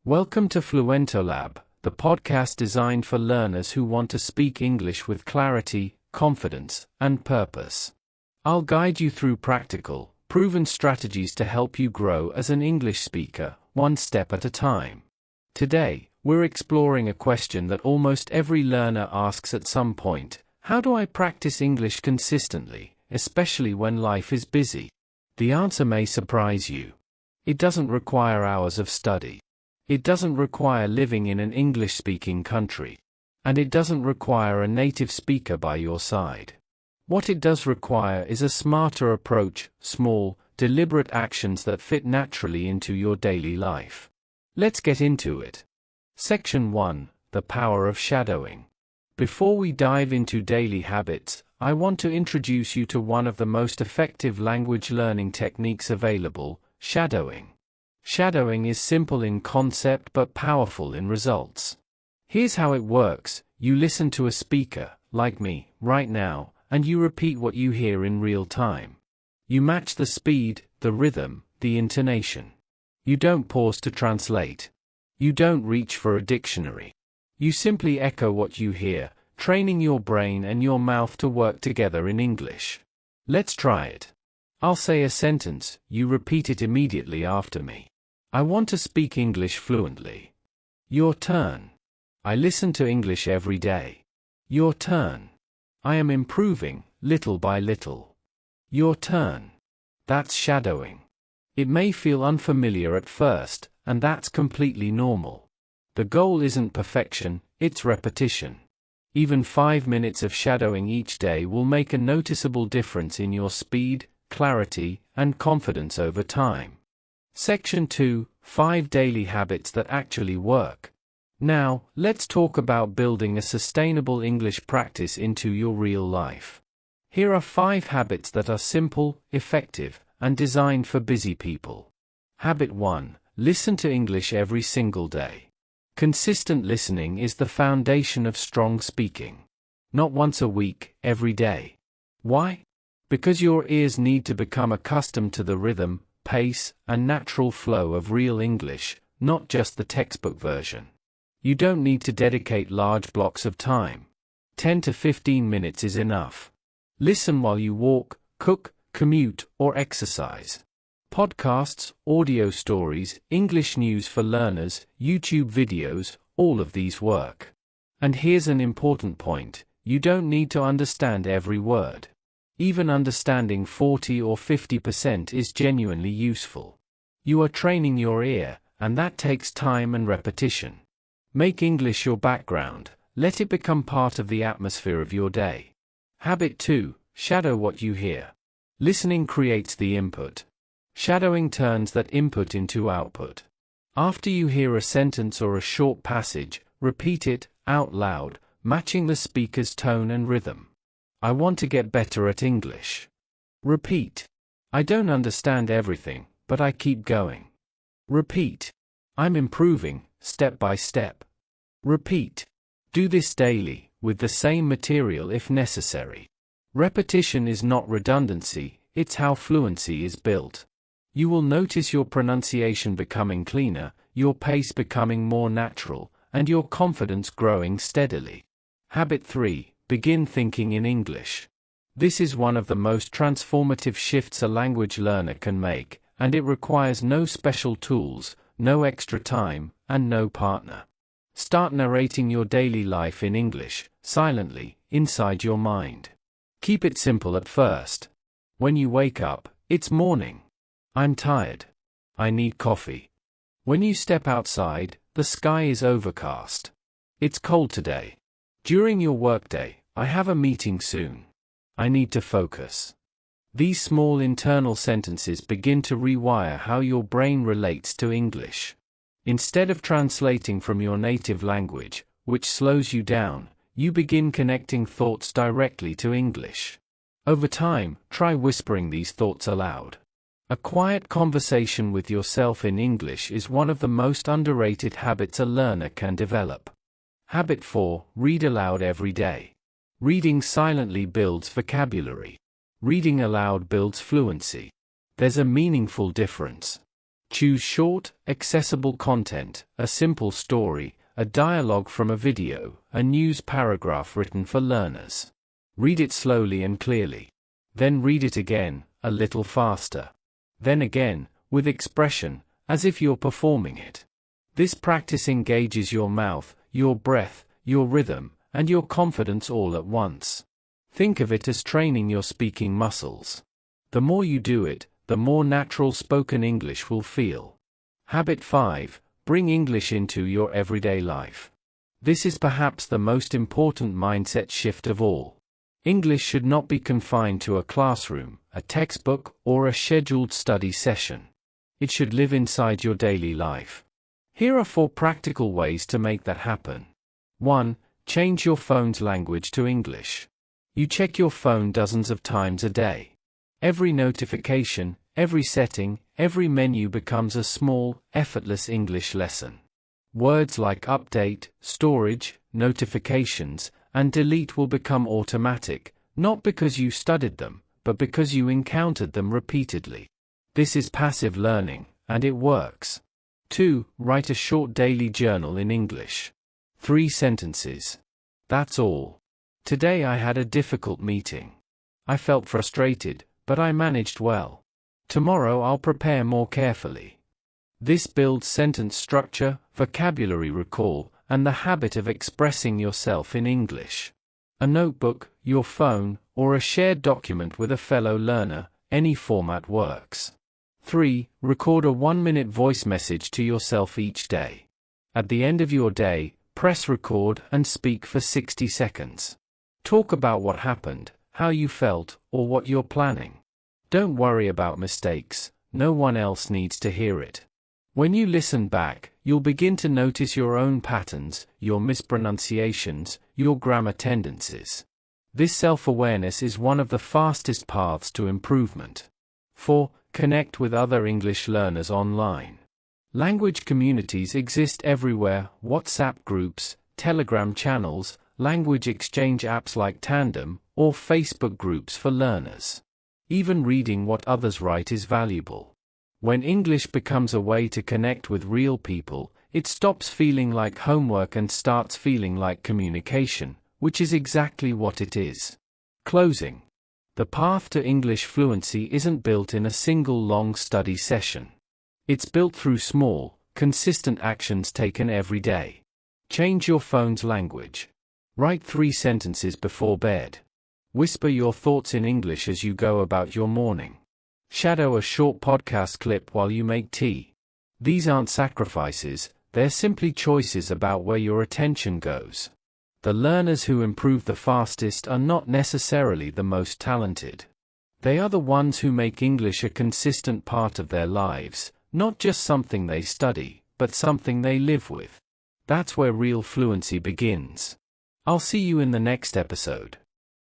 Welcome to FluentOLab, the podcast designed for learners who want to speak English with clarity, confidence, and purpose. I'll guide you through practical, proven strategies to help you grow as an English speaker, one step at a time. Today, we're exploring a question that almost every learner asks at some point: how do I practice English consistently, especially when life is busy? The answer may surprise you. It doesn't require hours of study. It doesn't require living in an English-speaking country. And it doesn't require a native speaker by your side. What it does require is a smarter approach, small, deliberate actions that fit naturally into your daily life. Let's get into it. Section 1: The Power of Shadowing. Before we dive into daily habits, I want to introduce you to one of the most effective language learning techniques available: shadowing. Shadowing is simple in concept but powerful in results. Here's how it works: you listen to a speaker, like me, right now, and you repeat what you hear in real time. You match the speed, the rhythm, the intonation. You don't pause to translate. You don't reach for a dictionary. You simply echo what you hear, training your brain and your mouth to work together in English. Let's try it. I'll say a sentence, you repeat it immediately after me. I want to speak English fluently. Your turn. I listen to English every day. Your turn. I am improving, little by little. Your turn. That's shadowing. It may feel unfamiliar at first, and that's completely normal. The goal isn't perfection, it's repetition. Even 5 minutes of shadowing each day will make a noticeable difference in your speed, clarity, and confidence over time. Section 2: 5 Daily Habits That Actually Work. Now, let's talk about building a sustainable English practice into your real life. Here are 5 habits that are simple, effective, and designed for busy people. Habit 1: Listen to English every single day. Consistent listening is the foundation of strong speaking. Not once a week, every day. Why? Because your ears need to become accustomed to the rhythm, pace, and natural flow of real English, not just the textbook version. You don't need to dedicate large blocks of time. 10 to 15 minutes is enough. Listen while you walk, cook, commute, or exercise. Podcasts, audio stories, English news for learners, YouTube videos, all of these work. And here's an important point: you don't need to understand every word. Even understanding 40 or 50% is genuinely useful. You are training your ear, and that takes time and repetition. Make English your background, let it become part of the atmosphere of your day. Habit 2: Shadow what you hear. Listening creates the input. Shadowing turns that input into output. After you hear a sentence or a short passage, repeat it, out loud, matching the speaker's tone and rhythm. I want to get better at English. Repeat. I don't understand everything, but I keep going. Repeat. I'm improving, step by step. Repeat. Do this daily, with the same material if necessary. Repetition is not redundancy, it's how fluency is built. You will notice your pronunciation becoming cleaner, your pace becoming more natural, and your confidence growing steadily. Habit 3: Begin thinking in English. This is one of the most transformative shifts a language learner can make, and it requires no special tools, no extra time, and no partner. Start narrating your daily life in English, silently, inside your mind. Keep it simple at first. When you wake up, it's morning. I'm tired. I need coffee. When you step outside, the sky is overcast. It's cold today. During your workday, I have a meeting soon. I need to focus. These small internal sentences begin to rewire how your brain relates to English. Instead of translating from your native language, which slows you down, you begin connecting thoughts directly to English. Over time, try whispering these thoughts aloud. A quiet conversation with yourself in English is one of the most underrated habits a learner can develop. Habit 4: Read aloud every day. Reading silently builds vocabulary. Reading aloud builds fluency. There's a meaningful difference. Choose short, accessible content, a simple story, a dialogue from a video, a news paragraph written for learners. Read it slowly and clearly. Then read it again, a little faster. Then again, with expression, as if you're performing it. This practice engages your mouth, your breath, your rhythm, and your confidence all at once. Think of it as training your speaking muscles. The more you do it, the more natural spoken English will feel. Habit 5. Bring English into your everyday life. This is perhaps the most important mindset shift of all. English should not be confined to a classroom, a textbook, or a scheduled study session. It should live inside your daily life. Here are 4 practical ways to make that happen. 1. Change your phone's language to English. You check your phone dozens of times a day. Every notification, every setting, every menu becomes a small, effortless English lesson. Words like update, storage, notifications, and delete will become automatic, not because you studied them, but because you encountered them repeatedly. This is passive learning, and it works. 2. Write a short daily journal in English. 3 sentences. That's all. Today I had a difficult meeting. I felt frustrated, but I managed well. Tomorrow I'll prepare more carefully. This builds sentence structure, vocabulary recall, and the habit of expressing yourself in English. A notebook, your phone, or a shared document with a fellow learner, any format works. 3. Record a 1-minute voice message to yourself each day. At the end of your day, press record and speak for 60 seconds. Talk about what happened, how you felt, or what you're planning. Don't worry about mistakes, no one else needs to hear it. When you listen back, you'll begin to notice your own patterns, your mispronunciations, your grammar tendencies. This self-awareness is one of the fastest paths to improvement. 4. Connect with other English learners online. Language communities exist everywhere: WhatsApp groups, Telegram channels, language exchange apps like Tandem, or Facebook groups for learners. Even reading what others write is valuable. When English becomes a way to connect with real people, it stops feeling like homework and starts feeling like communication, which is exactly what it is. Closing. The path to English fluency isn't built in a single long study session. It's built through small, consistent actions taken every day. Change your phone's language. Write 3 sentences before bed. Whisper your thoughts in English as you go about your morning. Shadow a short podcast clip while you make tea. These aren't sacrifices, they're simply choices about where your attention goes. The learners who improve the fastest are not necessarily the most talented. They are the ones who make English a consistent part of their lives, not just something they study, but something they live with. That's where real fluency begins. I'll see you in the next episode.